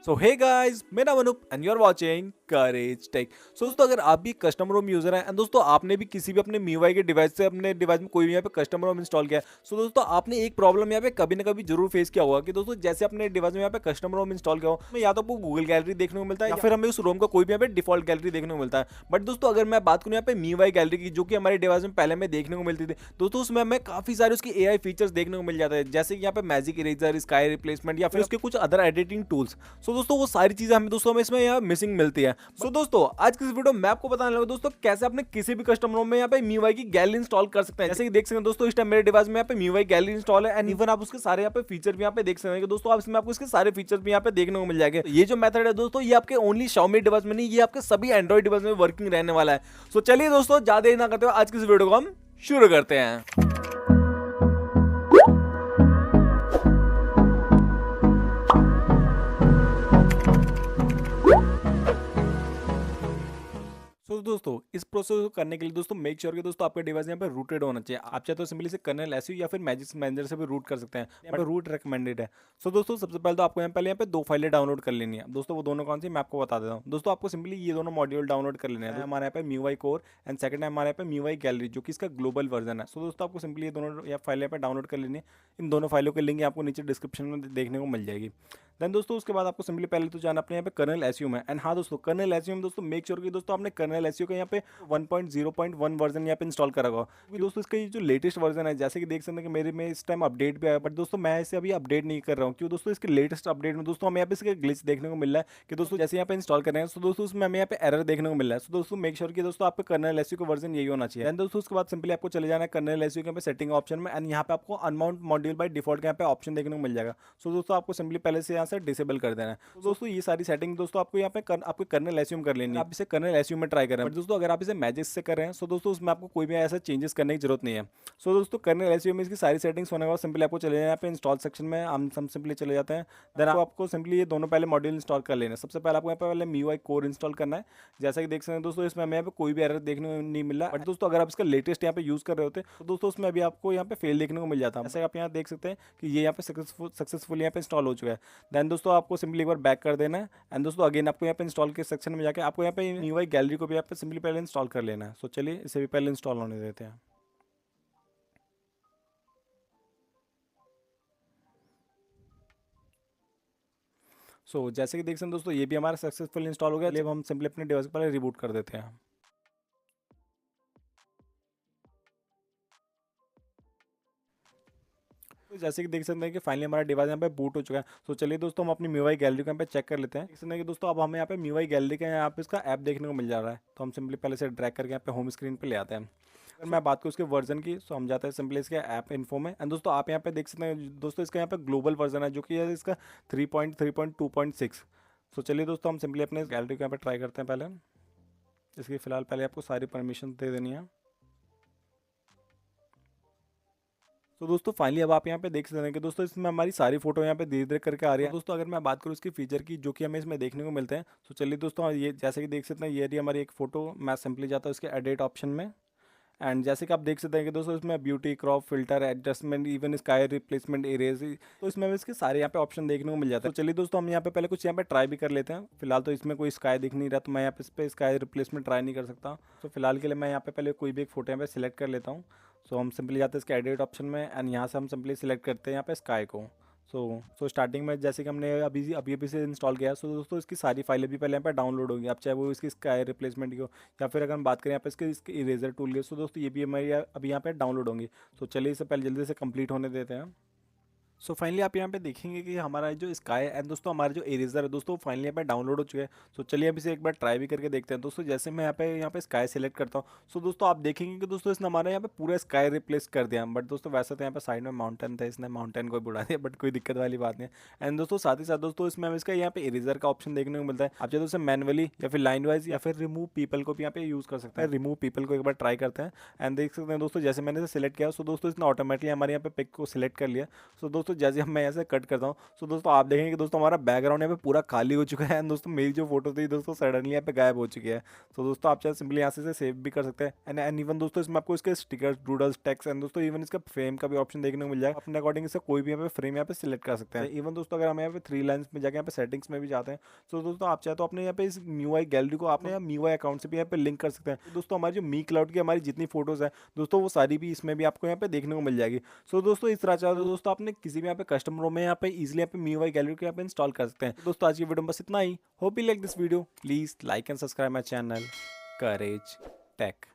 सो hey guys, मेरा Anoop and you are watching Courage Tech. So दोस्तों, अगर आप भी कस्टमर होम यूजर हैं एंड दोस्तों आपने भी किसी भी अपने MIUI के डिवाइस से अपने डिवाइस में कोई भी यहाँ पे कस्टमर होम इंस्टॉल किया है, सो दोस्तों आपने एक प्रॉब्लम यहाँ पे कभी ना कभी जरूर फेस किया होगा कि दोस्तों जैसे अपने डिवाइस में यहाँ पे कस्टमर होम इंस्टॉल किया हो, में या तो आपको गूगल गैलरी देखने को मिलता है या फिर हमें उस रोम का कोई भी यहाँ पे डिफॉल्ट गैलरी देखने को मिलता है। बट दोस्तों अगर मैं बात करूँ यहाँ पे MIUI गैलरी की, जो कि हमारे डिवाइस में पहले में देखने को मिलती थी, दोस्तों उसमें हमें काफी सारे उसकी AI फीचर्स देखने को मिल जाते हैं, जैसे कि यहाँ पे मैजिक इरेजर, स्काई रिप्लेसमेंट या फिर उसके कुछ अदर एडिटिंग टूल्स। सो दोस्तों वो सारी चीजें हमें दोस्तों हमें इसमें यहाँ मिसिंग मिलती है। सो दोस्तों आज की इस वीडियो में मैं आपको बताने लगा दोस्तों कैसे अपने किसी भी कस्टमर में यहाँ पे MIUI की गैलरी इंस्टॉल कर सकते हैं। जैसे कि देख सकते हैं दोस्तों, इस टाइम मेरे डिवाइस में यहाँ पे MIUI गैलरी इंस्टॉल है एंड इवन आप उसके सारे यहाँ पे फीचर भी यहाँ पे देख सकते हैं कि दोस्तों आप इसमें आपको इसके सारे फीचर भी यहाँ पे देखने को मिल जाएंगे। ये जो मेथड है दोस्तों, ये आपके ओनली Xiaomi डिवाइस में नहीं, ये आपके सभी एंड्रॉइड डिवाइस में वर्किंग रहने वाला है। सो चलिए दोस्तों, ज्यादा देर ना करते हुए आज की इस वीडियो को हम शुरू करते हैं। तो दोस्तों इस प्रोसेस को करने के लिए दोस्तों मेक श्योर कि दोस्तों आपका डिवाइस यहाँ पे रूटेड होना चाहिए। आप चाहे तो सिंपली से कर्नल एसयू या फिर मैजिक मैनेजर से भी रूट कर सकते हैं, यहाँ पे रूट रिकमेंडेड है। सो दोस्तों सबसे पहले तो आपको यहाँ पे दो फाइलें डाउनलोड कर लेनी है। दोस्तों वो दोनों कौन सी मैं आपको बता देता हूँ। दोस्तों आपको सिंपली ये दोनों मॉड्यूल डाउनलोड कर लेने हैं। हमारे यहाँ पे MIUI कोर एंड सेकंड है हमारे यहाँ पे MIUI गैलरी, जो कि इसका ग्लोबल वर्जन है। सो दोस्तों आपको सिंपली ये दोनों फाइलें यहाँ पे डाउनलोड कर लेनी है। इन दोनों फाइलों के लिंक आपको नीचे डिस्क्रिप्शन में देखने को मिल जाएगी। देन दोस्तों उसके बाद आपको सिंपली पहले तो जाना अपने यहाँ पे कर्नल एसयू में। एंड हाँ दोस्तों, कर्नल एसयू में दोस्तों मेक श्योर कि दोस्तों आपने कर्नल एसयू का यहाँ पे 1.0.1 वर्जन यहाँ पे इंस्टॉल करा होगा, क्योंकि दोस्तों इसका ये जो लेटेस्ट वर्जन है, जैसे कि देख सकते हैं कि मेरे में इस टाइम अपडेट भी आया, बट दोस्तों मैं इसे अभी अपडेट नहीं कर रहा हूँ क्यों दोस्तों इसके लेटेस्ट अपडेट में दोस्तों हमें यहाँ पे इसके ग्लिच देखने को मिल रहा है कि दोस्तों जैसे यहाँ पे इंस्टॉल कर रहे हैं तो दोस्तों उसमें हमें यहाँ पे एरर देखने को मिल रहा है। सो दोस्तों मेक श्योर कि दोस्तों आपका कर्नल एसयू का वर्जन यही होना चाहिए। एंड दोस्तों उसके बाद सिंपली आपको चले जाना है कर्नल एसयू के यहाँ पे सेटिंग ऑप्शन में एंड यहाँ पे आपको अनमाउंट मॉड्यूल बाय डिफॉल्ट के यहाँ पे ऑप्शन देखने को मिल जाएगा। सो दोस्तों आपको सिंपली पहले से यहाँ से डिसेबल कर देना है। तो दोस्तों ये सारी सेटिंग दोस्तों आपको यहाँ पे आपको कर्नल एसयू में कर लेनी है। आप इसे कर्नल एसयू में ट्राई करें, बट दोस्तों अगर आप इसे मैजिक से कर रहे हैं सो दोस्तों उसमें आपको कोई भी ऐसा चेंजेस करने की जरूरत नहीं है। सो दोस्तों कर्नल एसयू में इसकी सारी सेटिंग्स होने के बाद सिंपली आपको चले जाना यहाँ पे इंस्टॉल सेक्शन में। हम सिंपली चले जाते हैं। देन आपको सिंपली ये दोनों पहले मॉड्यूल इंस्टॉल कर लेना है। सबसे पहले आपको यहाँ पे पहले MIUI कोर इंस्टॉल करना है। जैसा कि देख सकते हैं दोस्तों इसमें हमें यहाँ पे कोई भी एरर देखने को नहीं मिल रहा, बट दोस्तों अगर आप इसका लेटेस्ट यहाँ पे यूज कर रहे होते तो दोस्तों उसमें अभी आपको यहाँ पे फेल देखने को मिल जाता है। जैसे आप यहाँ देख सकते हैं कि ये यहाँ पे सक्सेसफुल यहाँ पे इंस्टॉल हो चुका है। देन दोस्तों आपको सिंपली एक बार बैक कर देना है एंड दोस्तों अगेन आपको यहाँ पे इंस्टॉल के सेक्शन में जाकर आपको यहाँ पे MIUI गैलरी को भी यहाँ पे सिंपली पहले इंस्टॉल कर लेना है। सो चलिए इसे भी पहले इंस्टॉल होने देते हैं। जैसे कि देख सकते हैं दोस्तों ये भी हमारा सक्सेसफुल इंस्टॉल हो गया। अब हम सिंपली अपने डिवाइस को पहले रिबूट कर देते हैं। तो जैसे कि देख सकते हैं कि फाइनली हमारा डिवाइस यहाँ पे बूट हो चुका है। तो चलिए दोस्तों हम अपनी MIUI गैलरी को यहाँ पे चेक कर लेते हैं। देख सकते हैं कि दोस्तों अब हमें यहाँ पे MIUI गैलरी का यहाँ पे इसका ऐप देखने को मिल जा रहा है। तो हम सिंपली पहले से ड्रैग करके यहाँ पे होम स्क्रीन पे ले आते हैं। अगर मैं बात करूँ उसके वर्जन की, तो हम जाते हैं सिंपली इसके ऐप इन्फो में। एंड दोस्तों आप यहाँ पे देख सकते हैं दोस्तों इसका यहाँ पे ग्लोबल वर्जन है, जो कि है इसका 3.3.2.6। तो चलिए दोस्तों हम सिंपली अपने गैलरी को यहाँ पे ट्राई करते हैं। पहले इसकी फिलहाल पहले आपको सारी परमिशन दे देनी है। तो दोस्तों फाइनली अब आप यहाँ पे देख सकते हैं कि दोस्तों इसमें हमारी सारी फोटो यहाँ पे धीरे धीरे करके आ रही है। दोस्तों अगर मैं बात करूँ इसकी फीचर की, जो कि हमें इसमें देखने को मिलते हैं, तो चलिए दोस्तों ये जैसे कि देख सकते हैं ये रही हमारी एक फोटो। मैं सिंपली जाता हूँ इसके एडिट ऑप्शन में एंड जैसे कि आप देख सकते हैं कि दोस्तों इसमें beauty, crop, filter, adjustment, even sky replacement, erase, तो इसमें इसके सारे यहाँ पे ऑप्शन देखने को मिल जाते हैं। तो चलिए दोस्तों हम यहाँ पे पहले कुछ यहाँ पे ट्राई भी कर लेते हैं। फिलहाल तो इसमें कोई स्काई दिख नहीं रहा, तो मैं यहाँ पे इस पर स्काई रिप्लेसमेंट ट्राई नहीं कर सकता। तो फिलहाल के लिए मैं यहाँ पे पहले कोई भी एक फोटो यहाँ पे सिलेक्ट कर लेता हूँ। सो हम सिंपली जाते हैं इसके एडिट ऑप्शन में एंड यहाँ से हम सिंपली सिलेक्ट करते हैं यहाँ पे स्काई को। सो स्टार्टिंग में जैसे कि हमने अभी से इंस्टॉल किया है, सो दोस्तों इसकी सारी फाइलें भी पहले यहाँ पे डाउनलोड होंगी। आप चाहे वो इसकी स्काई रिप्लेसमेंट की हो या फिर अगर हम बात करें यहाँ पे इसके इरेजर टूल की, सो दोस्तों ये भी हमारी अभी यहाँ पे डाउनलोड होंगी। सो चलिए इसे पहले जल्दी से कंप्लीट होने देते हैं। सो फाइनली आप यहाँ पे देखेंगे कि हमारा जो स्काई एंड दोस्तों हमारा जो इरेजर है दोस्तों फाइनली यहाँ पे डाउनलोड हो चुके हैं। सो चलिए अब इसे एक बार ट्राई भी करके देखते हैं। दोस्तों जैसे मैं यहाँ पे स्काई सेलेक्ट करता हूँ, सो दोस्तों आप देखेंगे कि दोस्तों इसने हमारा यहाँ पे पूरा स्काई रिप्लेस कर दिया। बट दोस्तों वैसे तो यहाँ पे साइड में माउंटेन था, इसने माउंटेन को बुला दिया, बट कोई दिक्कत वाली बात नहीं है। एंड दोस्तों साथ ही साथ दोस्तों इसमें हमें इसका यहाँ पे इरेजर का ऑप्शन देखने को मिलता है। आप चाहे तो उसे मैनुअली या फिर लाइन वाइज या फिर रिमूव पीपल को भी यहाँ पे यूज़ कर सकते हैं। रिमूव पीपल को एक बार ट्राई करते हैं एंड देख सकते हैं दोस्तों जैसे मैंने इसे सिलेक्ट किया, सो दोस्तों इसने ऑटोमेटिकली हमारे यहाँ पे पिक को सिलेक्ट कर लिया। सो दोस्तों जैसे हम मैं ऐसे कट करता हूँ, सो दोस्तों आप देखेंगे कि दोस्तों हमारा बैकग्राउंड यहाँ पे पूरा खाली हो चुका है एंड दोस्तों मेरी जो फोटो थी दोस्तों सडनली यहाँ पे गायब हो चुकी है। तो दोस्तों आप चाहे सिंपली यहाँ से सेव भी कर सकते हैं एंड इवन दोस्तों इसमें आपको इसके स्टिकर्स, डूडल्स, टेक्स्ट एंड दोस्तों इवन इसका फ्रेम का भी ऑप्शन देखने को मिल जाएगा। अपने अकॉर्डिंग इससे कोई भी यहाँ पे फ्रेम यहाँ पे सिलेक्ट कर सकते हैं। इवन दोस्तों अगर हम यहाँ पे 3 लाइन्स में जाके यहाँ पे सेटिंग्स में भी जाते हैं, तो दोस्तों आप चाहे तो अपने यहाँ पे इस MIUI गैलरी को आपने MIUI अकाउंट से भी यहाँ पे लिंक कर सकते हैं। तो दोस्तों हमारी जो मी क्लाउड की हमारी जितनी फोटोज है दोस्तों वो सारी भी इसमें भी आपको यहाँ पे देखने को मिल जाएगी। सो दोस्तों इस तरह चाहे तो दोस्तों आपने किसी भी यहाँ पे कस्टम रोम में यहाँ पे इजिली यहाँ पे MIUI गैलरी को यहाँ पे इंस्टॉल कर सकते हैं। तो दोस्तों आज की वीडियो में बस इतना ही। Hope you like this video, please like and subscribe my channel Courage take.